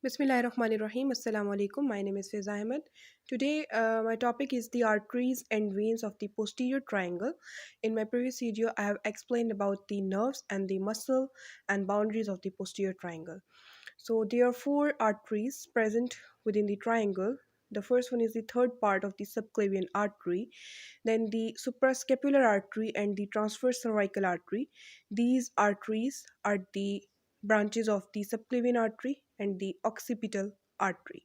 Bismillahirrahmanirrahim. Assalamu alaikum. My name is Fiz Ahmed. Today, my topic is the arteries and veins of the posterior triangle. In my previous video, I have explained about the nerves and the muscle and boundaries of the posterior triangle. So, there are four arteries present within the triangle. The first one is the third part of the subclavian artery, then the suprascapular artery and the transverse cervical artery. These arteries are the branches of the subclavian artery and the occipital artery.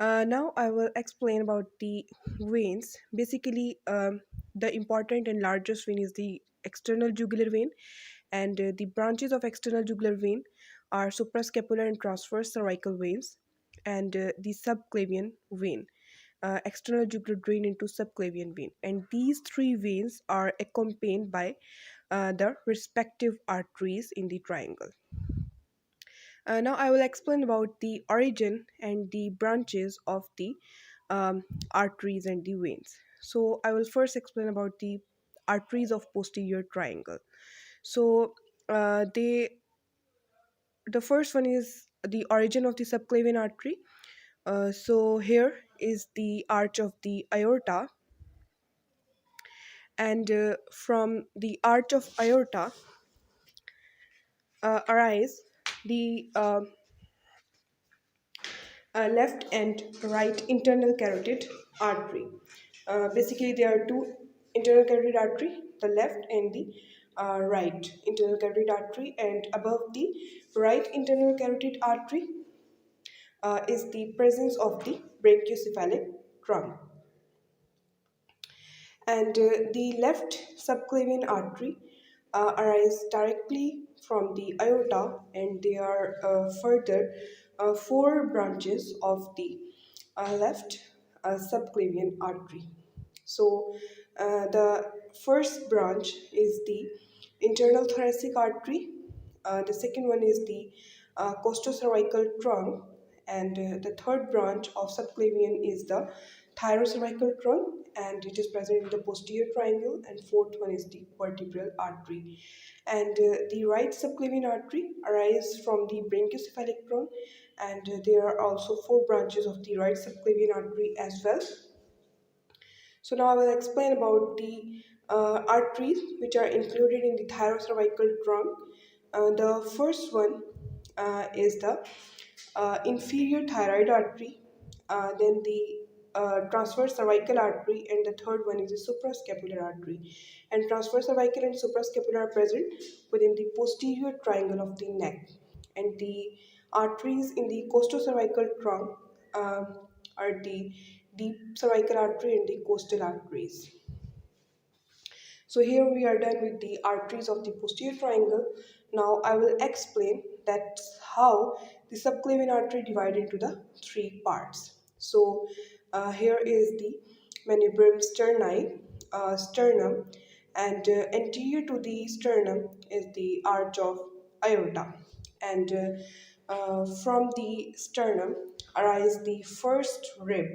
Now I will explain about the veins. Basically, the important and largest vein is the external jugular vein, and the branches of external jugular vein are suprascapular and transverse cervical veins, and the subclavian vein. External jugular drain into subclavian vein, and these three veins are accompanied by the respective arteries in the triangle. Now I will explain about the origin and the branches of the arteries and the veins. So I will first explain about the arteries of posterior triangle. So the first one is the origin of the subclavian artery. So here is the arch of the aorta, and from the arch of aorta arise the left and right internal carotid artery. Basically, there are two internal carotid artery, the left and the right internal carotid artery, and above the right internal carotid artery is the presence of the brachiocephalic trunk, and the left subclavian artery arise directly from the aorta, and there are further four branches of the left subclavian artery. So the first branch is the internal thoracic artery. The second one is the costocervical trunk, and the third branch of subclavian is the thyrocervical trunk, and it is present in the posterior triangle, and fourth one is the vertebral artery. And the right subclavian artery arises from the brachiocephalic trunk, and there are also four branches of the right subclavian artery as well. So now I will explain about the arteries which are included in the thyrocervical trunk. The first one is the inferior thyroid artery, then the transverse cervical artery, and the third one is the suprascapular artery. And transverse cervical and suprascapular are present within the posterior triangle of the neck, and the arteries in the costocervical trunk are the deep cervical artery and the costal arteries. So here we are done with the arteries of the posterior triangle. Now I will explain that how the subclavian artery divided into the three parts. So here is the manubrium sterni, sternum, and anterior to the sternum is the arch of aorta, and from the sternum arise the first rib.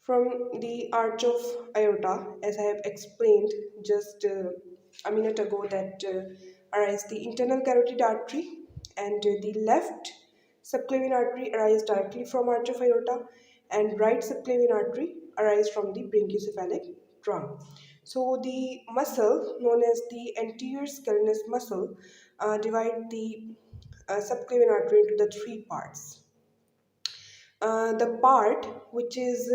From the arch of aorta, as I have explained just a minute ago, that arise the internal carotid artery, and the left subclavian artery arises directly from arch of aorta, and right subclavian artery arises from the brachiocephalic trunk. So the muscle known as the anterior scalenus muscle divide the subclavian artery into the three parts. The part which is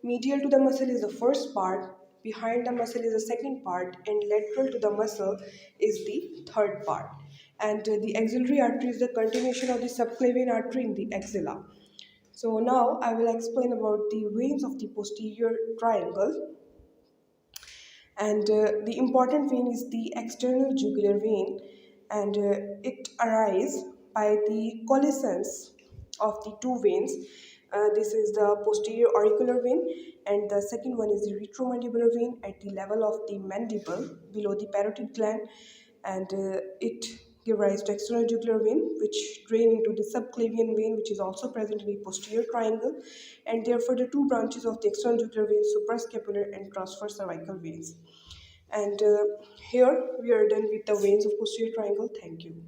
medial to the muscle is the first part, behind the muscle is the second part, and lateral to the muscle is the third part. And the axillary artery is the continuation of the subclavian artery in the axilla. So now I will explain about the veins of the posterior triangle. And the important vein is the external jugular vein, and it arises by the coalescence of the two veins. This is the posterior auricular vein, and the second one is the retromandibular vein at the level of the mandible below the parotid gland, and it give rise to external jugular vein, which drain into the subclavian vein, which is also present in the posterior triangle, and therefore the two branches of the external jugular vein, suprascapular and transverse cervical veins. And here we are done with the veins of posterior triangle. Thank you.